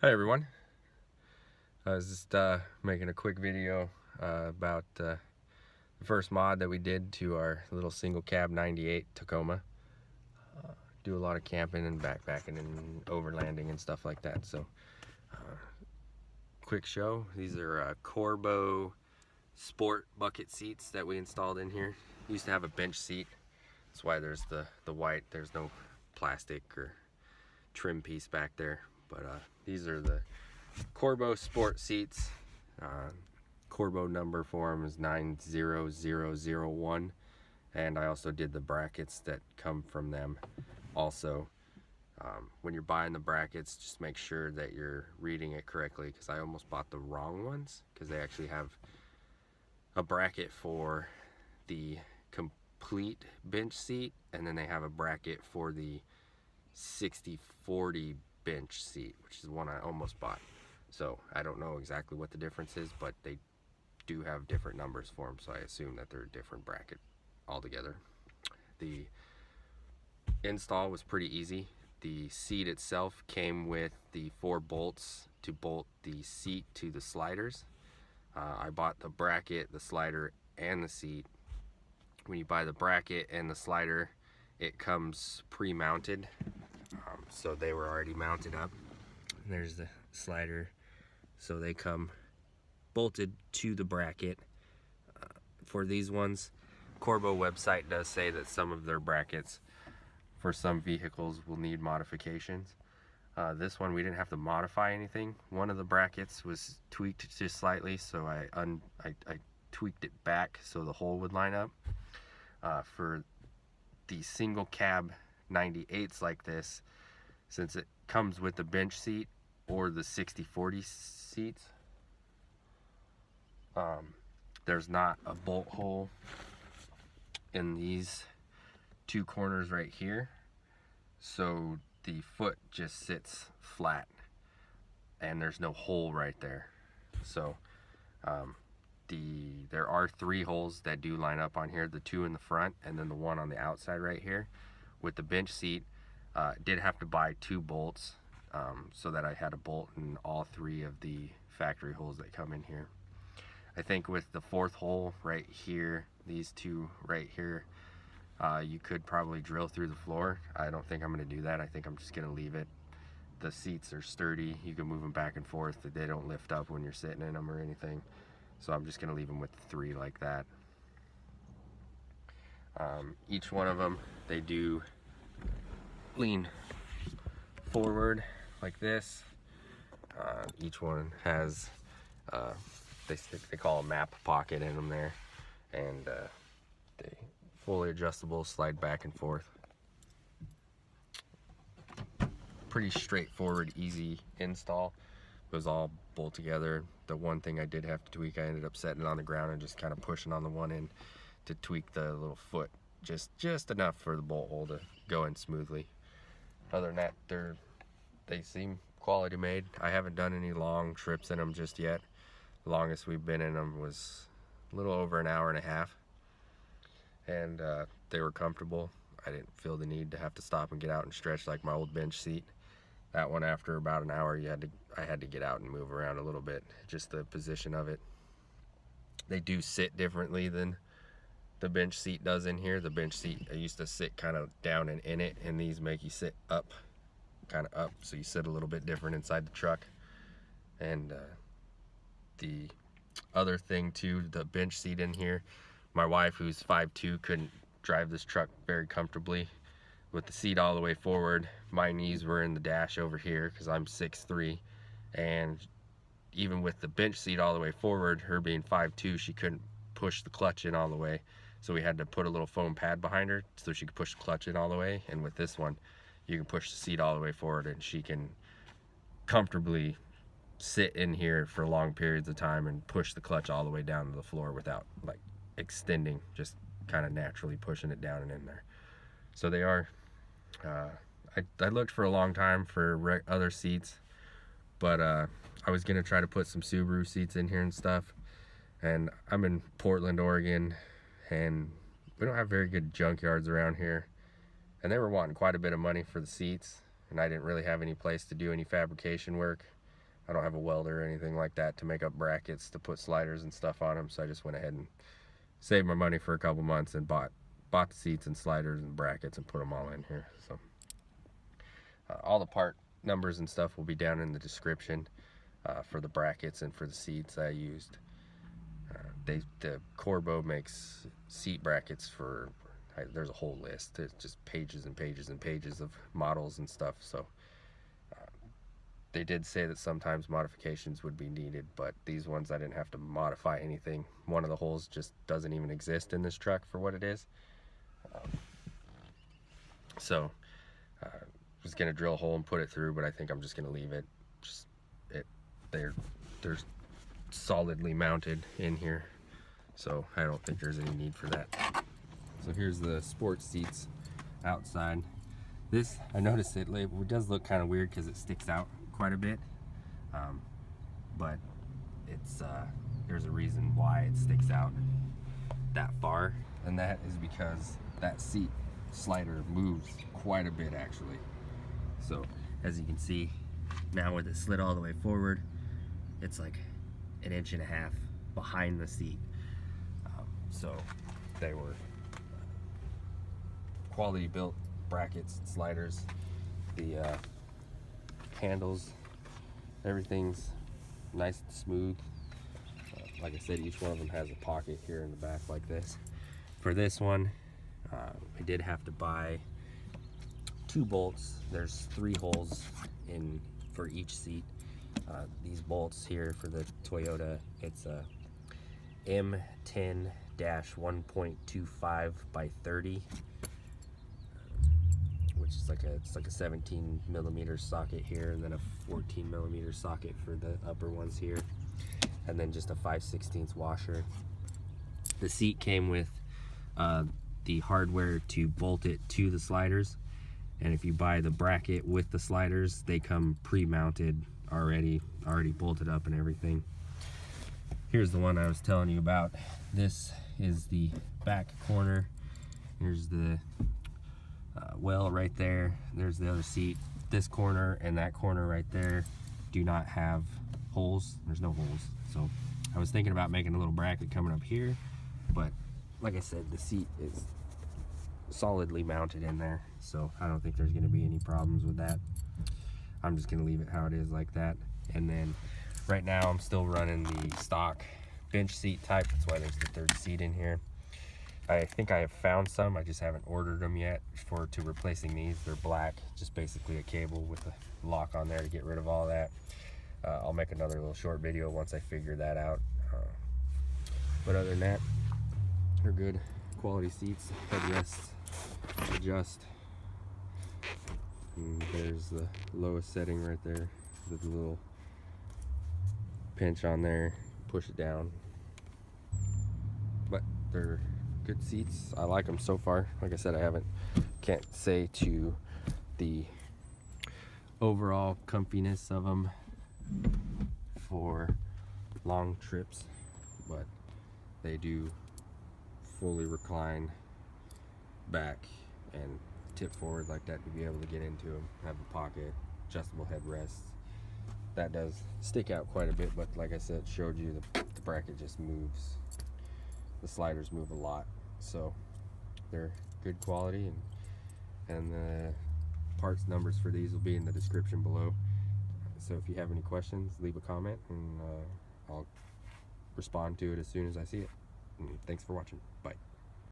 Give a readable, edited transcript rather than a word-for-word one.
Hi everyone. I was just making a quick video about the first mod that we did to our little single cab 98 Tacoma. Do a lot of camping and backpacking and overlanding and stuff like that. So quick show. These are Corbeau sport bucket seats that we installed in here. Used to have a bench seat. That's why there's the white. There's no plastic or trim piece back there. But these are the Corbeau sport seats. Corbeau number for them is 90001, and I also did the brackets that come from them also. When you're buying the brackets, just make sure that you're reading it correctly, because I almost bought the wrong ones, because they actually have a bracket for the complete bench seat, and then they have a bracket for the 60/40 bench seat, which is the one I almost bought. So I don't know exactly what the difference is, but they do have different numbers for them, so I assume that they're a different bracket altogether. The install was pretty easy. The seat itself came with the 4 bolts to bolt the seat to the sliders. I bought the bracket, the slider, and the seat. When you buy the bracket and the slider, it comes pre-mounted, so they were already mounted up. And there's the slider, so they come bolted to the bracket. For these ones, Corbeau website does say that some of their brackets for some vehicles will need modifications. This one we didn't have to modify anything. One of the brackets was tweaked just slightly, so I tweaked it back so the hole would line up. For the single cab 98s like this, since it comes with the bench seat or the 60/40 seats, there's not a bolt hole in these 2 corners right here, so the foot just sits flat and there's no hole right there. So there are 3 holes that do line up on here, the 2 in the front and then the one on the outside right here. With the bench seat, did have to buy 2 bolts, so that I had a bolt in all 3 of the factory holes that come in here. I think with the 4th hole right here, these 2 right here, you could probably drill through the floor. I don't think I'm going to do that. I think I'm just going to leave it. The seats are sturdy. You can move them back and forth. They don't lift up when you're sitting in them or anything. So I'm just going to leave them with 3 like that. Each one of them, they do lean forward like this. Each one has they call a map pocket in them there, and they fully adjustable, slide back and forth. Pretty straightforward, easy install. It was all bolt together. The one thing I did have to tweak, I ended up setting it on the ground and just kind of pushing on the one end to tweak the little foot just enough for the bolt hole to go in smoothly. Other than that, they seem quality made. I haven't done any long trips in them just yet. The longest we've been in them was a little over an hour and a half, and they were comfortable. I didn't feel the need to have to stop and get out and stretch like my old bench seat. That one, after about an hour, I had to get out and move around a little bit, just the position of it. They do sit differently than the bench seat does in here. The bench seat, I used to sit kind of down and in it, and these make you sit up, kind of up, so you sit a little bit different inside the truck. And the other thing too, the bench seat in here, my wife, who's 5'2", couldn't drive this truck very comfortably with the seat all the way forward. My knees were in the dash over here because I'm 6'3", and even with the bench seat all the way forward, her being 5'2", she couldn't push the clutch in all the way, so we had to put a little foam pad behind her so she could push the clutch in all the way. And with this one, you can push the seat all the way forward and she can comfortably sit in here for long periods of time and push the clutch all the way down to the floor without like extending, just kind of naturally pushing it down and in there. So they are, I looked for a long time for other seats, but I was gonna try to put some Subaru seats in here and stuff, and I'm in Portland, Oregon, and we don't have very good junkyards around here, and they were wanting quite a bit of money for the seats, and I didn't really have any place to do any fabrication work. I don't have a welder or anything like that to make up brackets to put sliders and stuff on them, so I just went ahead and saved my money for a couple months and bought the seats and sliders and brackets and put them all in here. So all the part numbers and stuff will be down in the description for the brackets and for the seats I used. The Corbeau makes seat brackets for, there's a whole list. It's just pages and pages and pages of models and stuff. So they did say that sometimes modifications would be needed, but these ones I didn't have to modify anything. One of the holes just doesn't even exist in this truck for what it is. So I was gonna drill a hole and put it through, but I think I'm just gonna leave it. They're solidly mounted in here, so I don't think there's any need for that. So here's the sports seats outside. This, I noticed it does look kind of weird because it sticks out quite a bit, but it's there's a reason why it sticks out that far, and that is because that seat slider moves quite a bit actually. So as you can see now, with it slid all the way forward, it's like 1.5 inches behind the seat. So they were quality built brackets and sliders. The handles, everything's nice and smooth. Like I said, each one of them has a pocket here in the back like this. For this one, I did have to buy 2 bolts. There's 3 holes in for each seat. These bolts here for the Toyota, it's a M10-1.25 by 30, which is it's like a 17 millimeter socket here, and then a 14 millimeter socket for the upper ones here, and then just a 5/16 washer. The seat came with the hardware to bolt it to the sliders, and if you buy the bracket with the sliders, they come pre-mounted already bolted up and everything. Here's the one I was telling you about. This is the back corner. Here's the well right there. There's the other seat. This corner and that corner right there do not have holes. There's no holes. So I was thinking about making a little bracket coming up here, but like I said, the seat is solidly mounted in there, so I don't think there's going to be any problems with that. I'm just going to leave it how it is like that. And then right now I'm still running the stock bench seat type. That's why there's the 3rd seat in here. I think I have found some, I just haven't ordered them yet to replacing these. They're black, just basically a cable with a lock on there to get rid of all that. I'll make another little short video once I figure that out. But other than that, they're good quality seats. Headrests adjust. And there's the lowest setting right there. There's a little pinch on there, push it down. But they're good seats. I like them so far. Like I said, can't say to the overall comfiness of them for long trips, but they do fully recline back and tip forward like that to be able to get into them. Have a pocket, adjustable headrests. That does stick out quite a bit, but like I said, showed you the bracket just moves. The sliders move a lot, so they're good quality, and the parts numbers for these will be in the description below. So if you have any questions, leave a comment and I'll respond to it as soon as I see it. And thanks for watching. Bye.